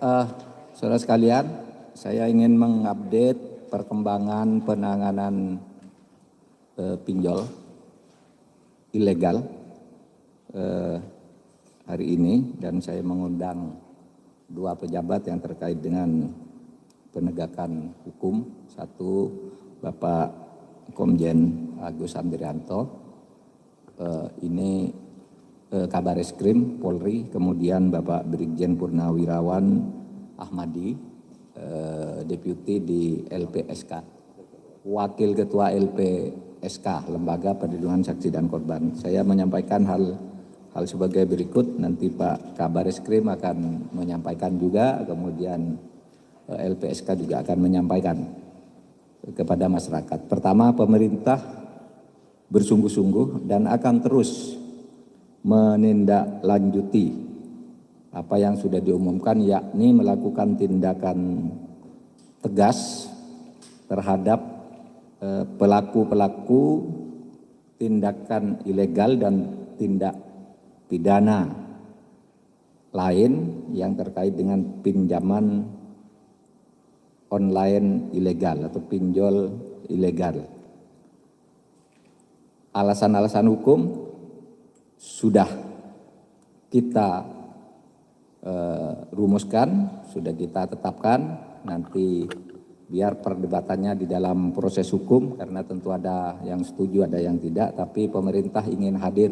Eh, Saudara sekalian, saya ingin mengupdate perkembangan penanganan pinjol ilegal hari ini, dan saya mengundang dua pejabat yang terkait dengan penegakan hukum. Satu, Bapak Komjen Agus Andrianto, ini Kabareskrim Polri, kemudian Bapak Brigjen Purnawirawan Ahmadi, Deputi di LPSK, Wakil Ketua LPSK, Lembaga Perlindungan Saksi dan Korban. Saya menyampaikan hal sebagai berikut, nanti Pak Kabareskrim akan menyampaikan juga, kemudian LPSK juga akan menyampaikan kepada masyarakat. Pertama, pemerintah bersungguh-sungguh dan akan terus menindaklanjuti apa yang sudah diumumkan, yakni melakukan tindakan tegas terhadap pelaku-pelaku tindakan ilegal dan tindak pidana lain yang terkait dengan pinjaman online ilegal atau pinjol ilegal. Alasan-alasan hukum sudah kita rumuskan, sudah kita tetapkan. Nanti biar perdebatannya di dalam proses hukum, karena tentu ada yang setuju, ada yang tidak, tapi pemerintah ingin hadir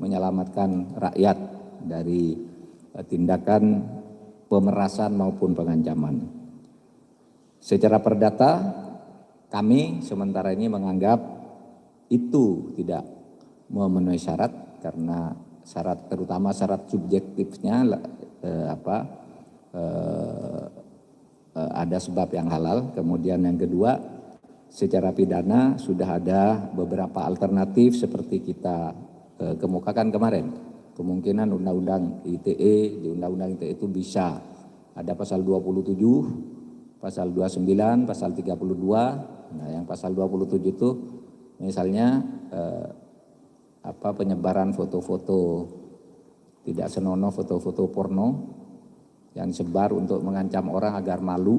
menyelamatkan rakyat dari tindakan pemerasan maupun pengancaman. Secara perdata, kami sementara ini menganggap itu tidak memenuhi syarat, karena syarat, terutama syarat subjektifnya ada sebab yang halal. Kemudian yang kedua, secara pidana sudah ada beberapa alternatif seperti kita kemukakan kemarin. Kemungkinan undang-undang ITE, di undang-undang ITE itu bisa ada pasal 27, pasal 29, pasal 32. Nah, yang pasal 27 itu misalnya penyebaran foto-foto tidak senonoh, foto-foto porno yang sebar untuk mengancam orang agar malu,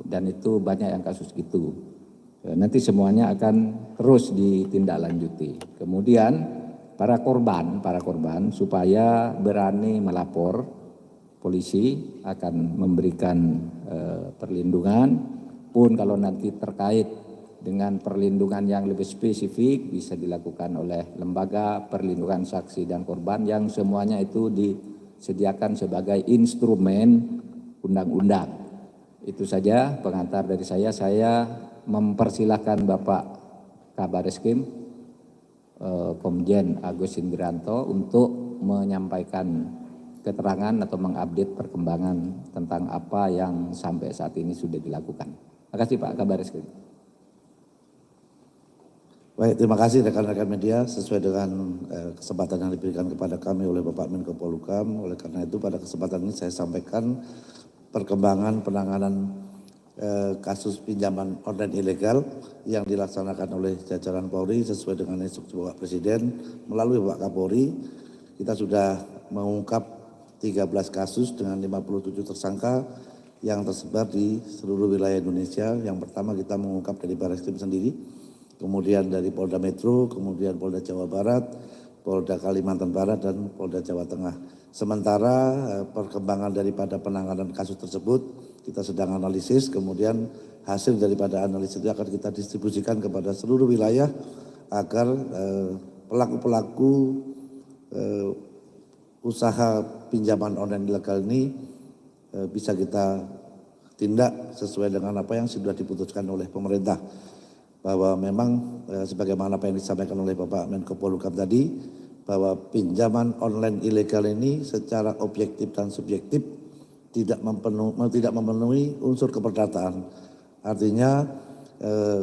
dan itu banyak yang kasus gitu. Nanti semuanya akan terus ditindaklanjuti. Kemudian para korban supaya berani melapor, polisi akan memberikan perlindungan. Pun kalau nanti terkait dengan perlindungan yang lebih spesifik bisa dilakukan oleh Lembaga Perlindungan Saksi dan Korban, yang semuanya itu disediakan sebagai instrumen undang-undang. Itu saja pengantar dari saya. Saya mempersilahkan Bapak Kabareskrim Komjen Agus Andrianto untuk menyampaikan keterangan atau mengupdate perkembangan tentang apa yang sampai saat ini sudah dilakukan. Terima kasih Pak Kabareskrim. Baik, terima kasih rekan-rekan media. Sesuai dengan kesempatan yang diberikan kepada kami oleh Bapak Menko Polhukam, oleh karena itu pada kesempatan ini saya sampaikan perkembangan penanganan kasus pinjaman online ilegal yang dilaksanakan oleh jajaran Polri sesuai dengan instruksi Bapak Presiden melalui Bapak Kapolri. Kita sudah mengungkap 13 kasus dengan 57 tersangka yang tersebar di seluruh wilayah Indonesia. Yang pertama kita mengungkap dari Barreskrim sendiri, kemudian dari Polda Metro, kemudian Polda Jawa Barat, Polda Kalimantan Barat, dan Polda Jawa Tengah. Sementara perkembangan daripada penanganan kasus tersebut kita sedang analisis, kemudian hasil daripada analisis itu akan kita distribusikan kepada seluruh wilayah agar pelaku-pelaku usaha pinjaman online ilegal ini bisa kita tindak sesuai dengan apa yang sudah diputuskan oleh pemerintah. Bahwa memang sebagaimana apa yang disampaikan oleh Bapak Menko Polhukam tadi, bahwa pinjaman online ilegal ini secara objektif dan subjektif tidak memenuhi unsur keperdataan. Artinya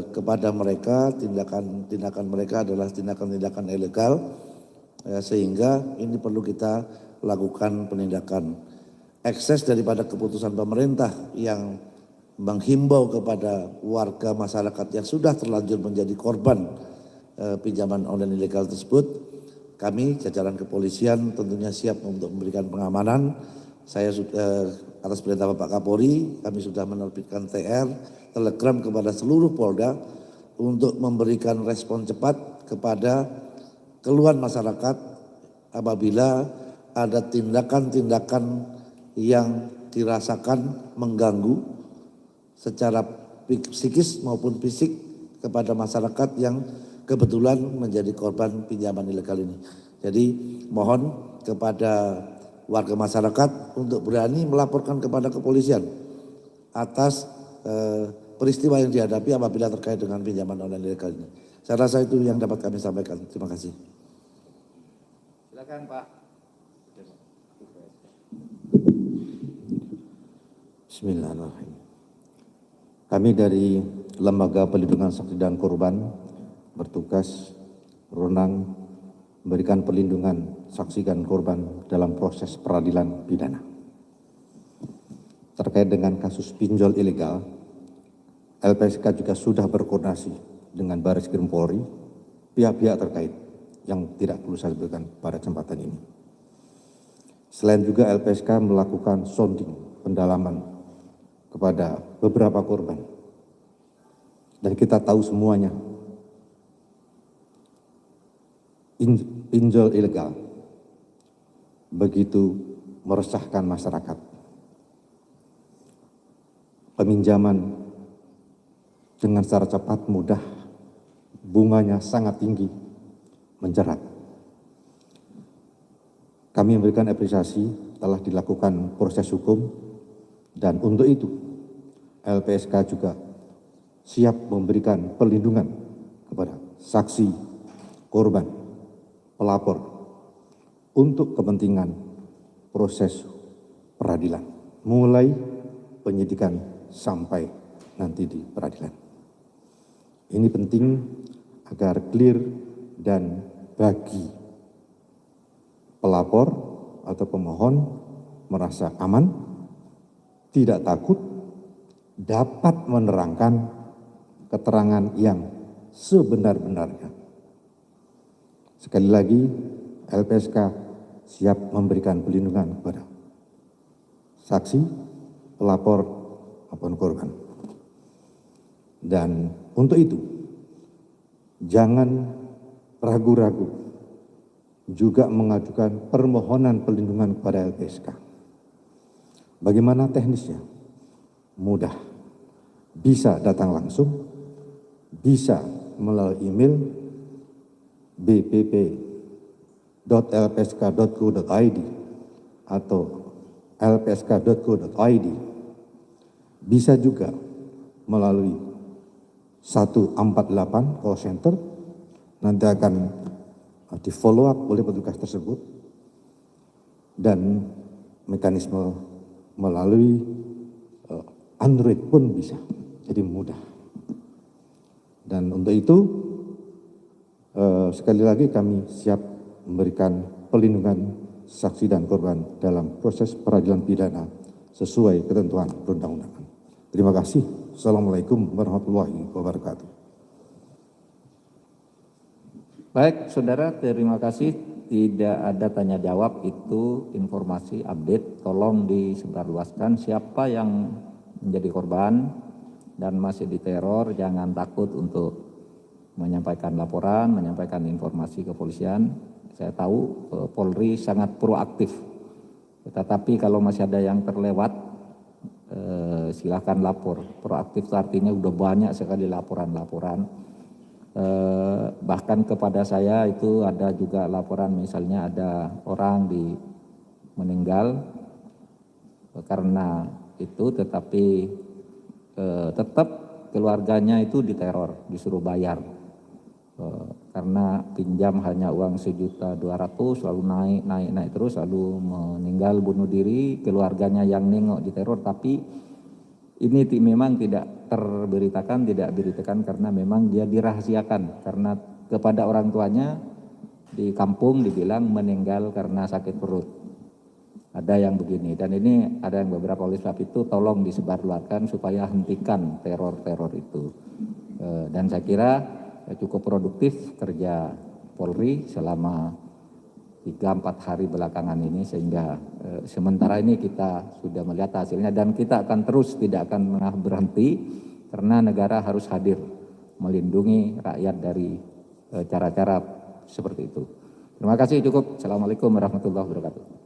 kepada mereka tindakan mereka adalah tindakan ilegal, sehingga ini perlu kita lakukan penindakan. Ekses daripada keputusan pemerintah yang menghimbau kepada warga masyarakat yang sudah terlanjur menjadi korban pinjaman online ilegal tersebut, kami jajaran kepolisian tentunya siap untuk memberikan pengamanan saya sudah atas perintah Bapak Kapolri, kami sudah menerbitkan TR, telegram kepada seluruh Polda untuk memberikan respon cepat kepada keluhan masyarakat apabila ada tindakan-tindakan yang dirasakan mengganggu secara psikis maupun fisik kepada masyarakat yang kebetulan menjadi korban pinjaman ilegal ini. Jadi mohon kepada warga masyarakat untuk berani melaporkan kepada kepolisian atas peristiwa yang dihadapi apabila terkait dengan pinjaman online ilegal ini. Saya rasa itu yang dapat kami sampaikan. Terima kasih. Silakan Pak. Bismillahirrahmanirrahim. Kami dari Lembaga Perlindungan Saksi dan Korban bertugas berwenang memberikan perlindungan saksi dan korban dalam proses peradilan pidana. Terkait dengan kasus pinjol ilegal, LPSK juga sudah berkoordinasi dengan Barreskrim Polri, pihak-pihak terkait yang tidak perlu saya sebutkan pada kesempatan ini. Selain juga LPSK melakukan sounding, pendalaman kepada beberapa korban. Dan kita tahu semuanya, pinjol ilegal begitu meresahkan masyarakat. Peminjaman dengan secara cepat, mudah, bunganya sangat tinggi, menjerat. Kami memberikan apresiasi telah dilakukan proses hukum, dan untuk itu LPSK juga siap memberikan perlindungan kepada saksi, korban, pelapor untuk kepentingan proses peradilan, mulai penyidikan sampai nanti di peradilan. Ini penting agar clear dan bagi pelapor atau pemohon merasa aman, tidak takut, dapat menerangkan keterangan yang sebenar-benarnya. Sekali lagi, LPSK siap memberikan perlindungan kepada saksi, pelapor, maupun korban. Dan untuk itu, jangan ragu-ragu juga mengajukan permohonan perlindungan kepada LPSK. Bagaimana teknisnya? Mudah. Bisa datang langsung, bisa melalui email bpp.lpsk.go.id atau lpsk.go.id. Bisa juga melalui 148 call center, nanti akan di follow up oleh petugas tersebut, dan mekanisme melalui Android pun bisa, jadi mudah. Dan untuk itu sekali lagi kami siap memberikan perlindungan saksi dan korban dalam proses peradilan pidana sesuai ketentuan perundang-undangan. Terima kasih. Assalamualaikum warahmatullahi wabarakatuh. Baik, saudara, terima kasih. Tidak ada tanya jawab, itu informasi update. Tolong disebarluaskan siapa yang menjadi korban dan masih diteror, jangan takut untuk menyampaikan laporan, menyampaikan informasi kepolisian. Saya tahu Polri sangat proaktif, tetapi kalau masih ada yang terlewat, silakan lapor. Proaktif itu artinya udah banyak sekali laporan-laporan. Bahkan kepada saya itu ada juga laporan, misalnya ada orang meninggal karena itu, tetapi tetap keluarganya itu diteror, disuruh bayar karena pinjam hanya uang 1.200.000, lalu naik terus, lalu meninggal bunuh diri, keluarganya yang nengok diteror. Tapi ini memang tidak diberitakan karena memang dia dirahasiakan, karena kepada orang tuanya di kampung dibilang meninggal karena sakit perut. Ada yang begini, dan ini ada yang beberapa. Oleh sebab itu tolong disebarluaskan supaya hentikan teror-teror itu. Dan saya kira cukup produktif kerja Polri selama 3-4 hari belakangan ini, sehingga sementara ini kita sudah melihat hasilnya dan kita akan terus, tidak akan pernah berhenti karena negara harus hadir melindungi rakyat dari cara-cara seperti itu. Terima kasih, cukup. Assalamualaikum warahmatullahi wabarakatuh.